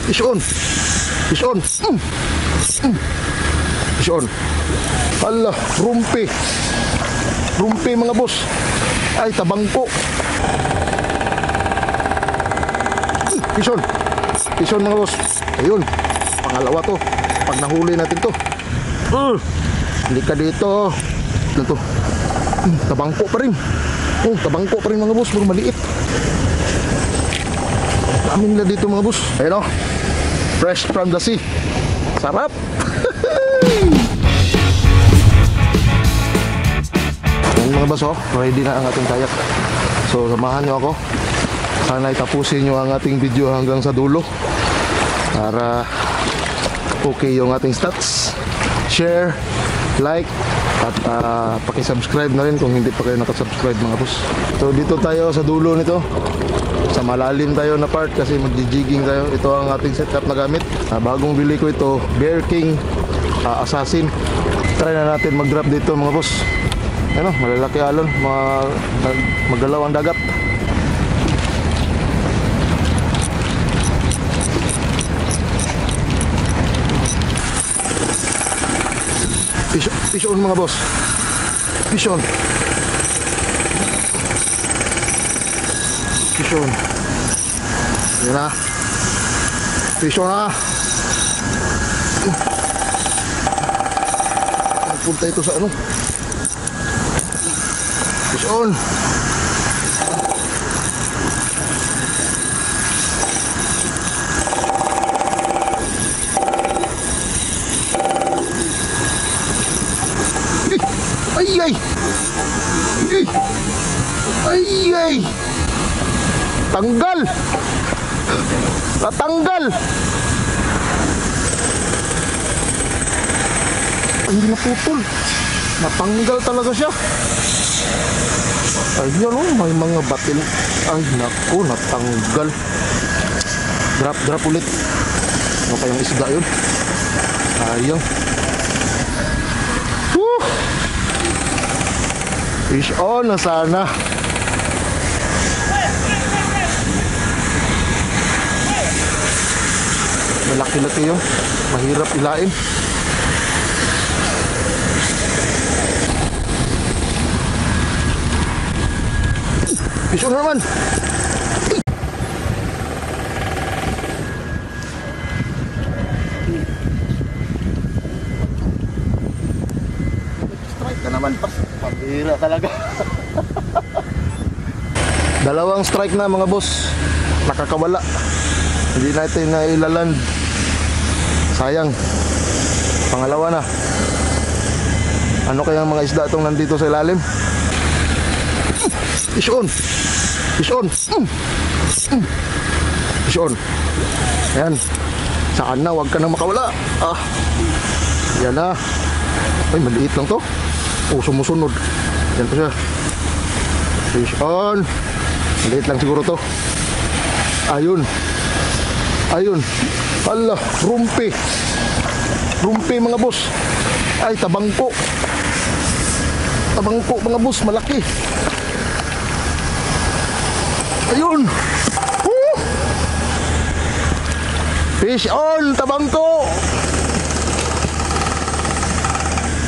Fish on. Fish on. Fish on. Hala, rumpi. Rumpi mga boss. Ay, tabangko. Fish on. Fish on mga boss. Ayun. Pangalawa to. Pag nahuli natin to. Hindi ka dito. Ano to? Tabangko pa rin. Oh, tabangko pa rin mga boss. Puro maliit. Dami nila dito mga boss. Ayun o. Fresh from the sea. Sarap. Ayun mga boss oh. Ready na ang ating kayak. So samahan nyo ako. Sana itapusin nyo ang ating video hanggang sa dulo. Para okay yung ating stats. Share, like, at pakisubscribe na rin kung hindi pa kayo nakasubscribe mga boss. So dito tayo sa dulo nito. Sa malalim tayo na part kasi magjijigging tayo. Ito ang ating setup na gamit. Bagong bili ko ito, Bear King Assassin. Try na natin mag-drop dito mga boss. Ano, malalaki alon, magalaw ang dagat. Fish on mga boss. Fish on. Fish on. Yan na. Fish on na. Punta ito sa ano. Fish on. Ay ay. Ay ay. Tanggal. Natanggal. Ay, hindi naputol. Natanggal talaga siya. Ayun oh, may mga batil. Ay naku, natanggal. Drop ulit. Ano kayang isda yun? Ayun. Fish on na sana. Malaki-laki yun. Mahirap ilain. Fish on naman. Strike ka naman. Pambira talaga. Dalawang strike na mga boss. Nakakawala. Hindi natin na ilaland. Sayang. Pangalawa na. Ano kaya mga isda itong nandito sa ilalim? Fish on. Fish on. Fish on. Ayan. Saan na? Huwag ka nang makawala. Yan na. Ay, maliit lang to. Oh, sumusunod. Yan pa siya. Fish on. Maliit lang siguro to. Ayun. Ayun. Hala, rumpi. Rumpi mga boss. Ay, tabangko. Tabangko mga boss, malaki. Ayun. Fish on, tabangko.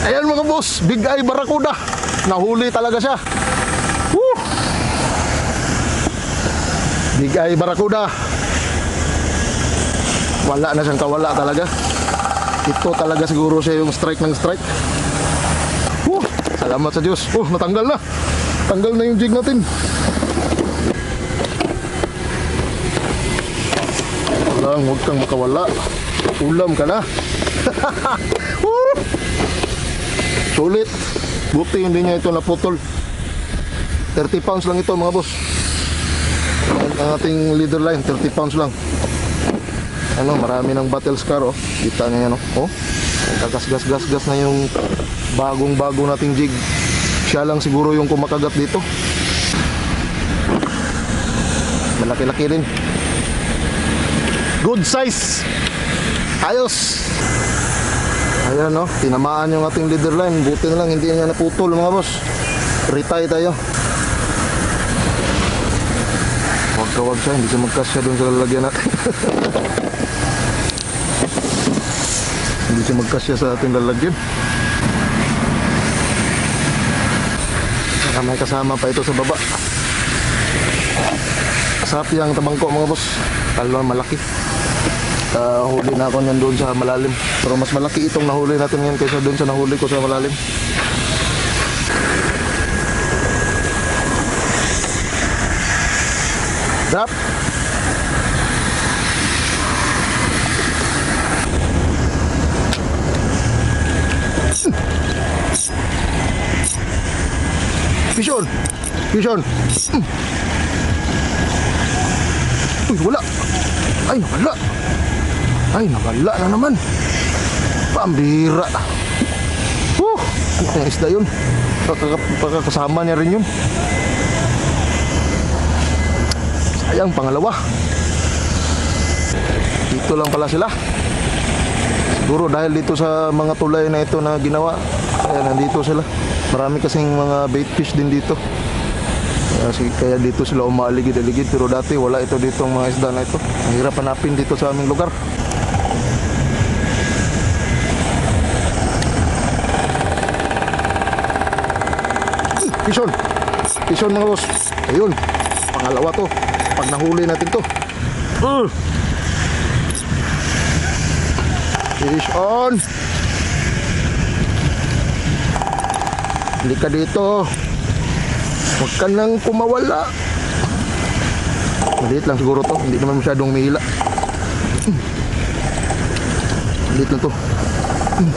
Ayan mga boss, big eye barracuda. Nahuli talaga siya. Big eye barracuda. Wala na siyang kawala talaga. Ito talaga siguro siya yung strike ng strike. Salamat sa Diyos. Natanggal na. Tanggal na yung jig natin. Walang, huwag kang makawala. Ulam ka na. Sulit. Buti hindi niya ito naputol. 30 pounds lang ito mga boss. Ang ating leader line, 30 pounds lang. Ano, marami ng battle scar oh. Kita niya yan oh. Kagas-gas-gas-gas na yung bagong-bago nating jig. Siya lang siguro yung kumakagat dito. Malaki-laki rin. Good size. Ayos. Ayan oh, tinamaan yung ating leader line. Buti na lang hindi niya naputol mga boss. Retry tayo. Huwag siya, hindi siya magkasya dun sa lalagyan natin. Hindi siya magkasya sa ating lalagyan. Saka may kasama pa ito sa baba. Sapi ang tabangko mga boss. Talo malaki. Huli na ako niyan doon sa malalim. Pero mas malaki itong nahuli natin ngayon kaysa doon sa nahuli ko sa malalim. Drop. Fish on. Fish on. Uy, wala. Ay, wala. Ay, nawala na naman. Pambira. Ano kaya isda yun? Pakakasama niya rin yun. Sayang, pangalawa. Dito lang pala sila. Siguro dahil dito sa mga tulay na ito na ginawa, kaya nandito sila. Marami kasing mga bait fish din dito. Kaya dito sila umaaligid-aligid. Pero dati wala ito ditong mga isda na ito. Mahirap hanapin dito sa aming lugar. Pison. Pison mga boss. Ayun. Pangalawa to. Pag nahuli natin to. Fish on. Hindi ka dito. Huwag ka nang kumawala. Maliit lang siguro to. Hindi naman masyadong mihila. Maliit lang to.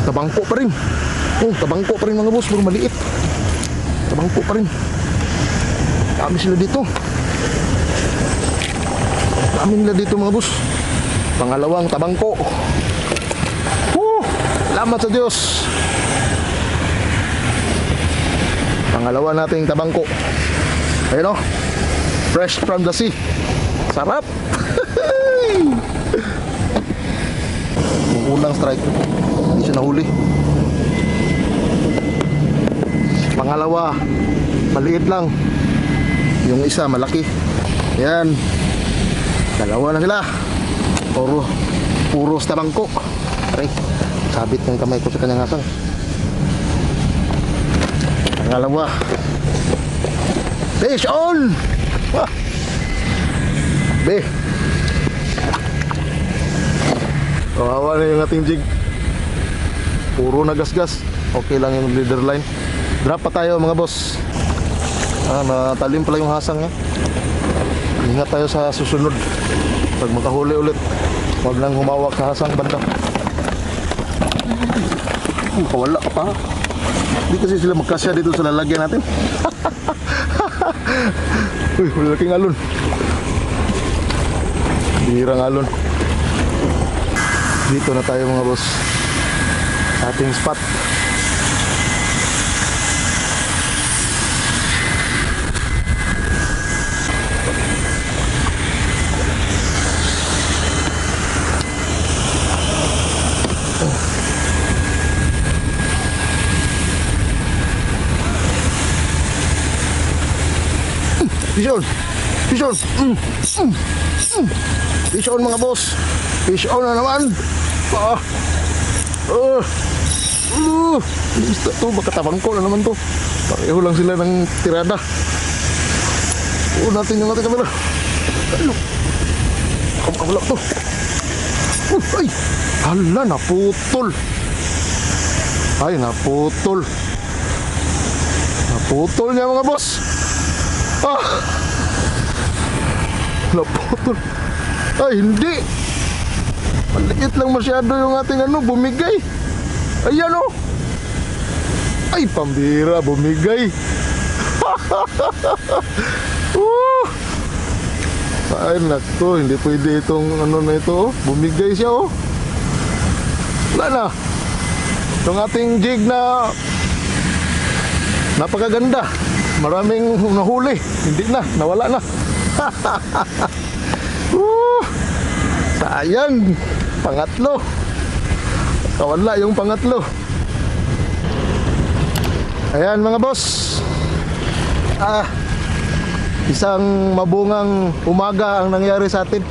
Tabangko pa rin. Tabangko pa rin mga boss. Pero maliit. Tabangko pa rin. Dami sila dito. Dami nila dito mga boss. Pangalawang tabangko. Salamat sa Diyos. Pangalawa nating tabangko. Ayun o. Fresh from the sea. Sarap. Yung unang strike, hindi siya nahuli. Pangalawa, maliit lang. Yung isa malaki. Yan. Dalawa na sila. Puros tabangko. Aray, sabit ng kamay ko sa kanyang hasang. Pangalawa. Fish on! Be. Kawawa na yung ating jig. Puro nagasgas. Okay lang yung leader line. Drop pa tayo mga boss. Natalim pala yung hasang niya. Ingat tayo sa susunod. Pag makahuli ulit, huwag nang humawak sa hasang banda. Kawala ka pa. Hindi kasi sila magkasya dito sa lalagyan natin. Uy, malaking alon. Birang alon. Dito na tayo mga boss. Ating spot. Fish on. Fish on. Fish on mga boss. Fish on na naman. Isda to, baka tabangko na naman to. Pareho lang sila ng tirada. Natin yung ating kamera. Ano? Kabulak to. Ay! Hala, naputol. Ay, naputol. Naputol niya mga boss. Naputol. Ay, hindi. Maliit lang masyado yung ating bumigay. Ayan o. Ay, pambira, bumigay. Ay, nako, hindi pwede itong na ito. Bumigay siya o. Wala na. Itong ating jig na napakaganda. Maraming nahuli. Hindi na, nawala na. Sayang. Pangatlo. Nawala yung pangatlo. Ayan mga boss. Isang mabungang umaga ang nangyari sa atin.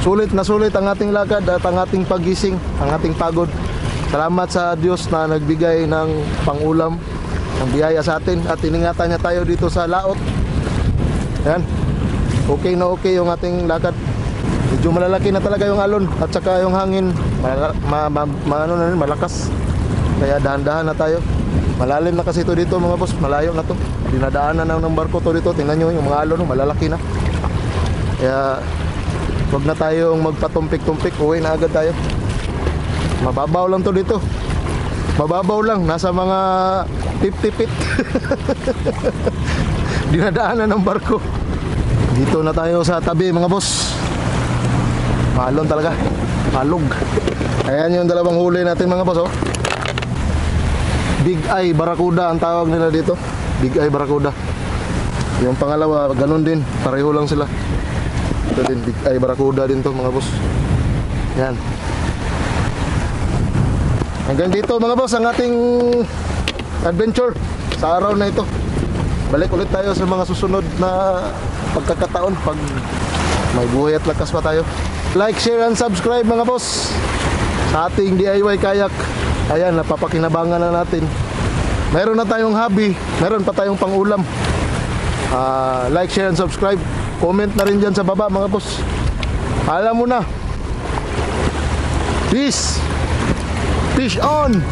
sulit na sulit ang ating lakad at ang ating pagising, ang ating pagod. Salamat sa Diyos na nagbigay ng pangulam, ng biyaya sa atin at iningatan niya tayo dito sa laot. Yan. Okay na okay yung ating lakad. Medyo malalaki na talaga yung alon at saka yung hangin malakas. Kaya dahan-dahan na tayo. Malalim na kasi ito dito mga boss, malayo na to. Dinadaanan na ng barko to dito. Tingnan nyo yung mga alon, malalaki na. Kaya wag na tayong magpatumpik-tumpik, uwi na agad tayo. Mababaw lang to dito. Mababaw lang, nasa mga 50 feet. Dinadaanan ng barko. Dito na tayo sa tabi mga boss. Malon talaga, malog. Ayan yung dalawang huli natin mga boss, oh. Big Eye Barracuda ang tawag nila dito. Big Eye Barracuda. Yung pangalawa, ganun din. Pareho lang sila. Ito din, Big Eye Barracuda din to mga boss. Yan. Hanggang dito mga boss ang ating adventure sa araw na ito. Balik ulit tayo sa mga susunod na pagkakataon pag may buhay at lakas pa tayo. Like, share, and subscribe mga boss sa ating DIY kayak. Ayan, napapakinabangan na natin. Meron na tayong hobby, meron pa tayong pangulam. Like, share, and subscribe. Comment na rin dyan sa baba mga boss. Alam mo na. Peace. Fish on.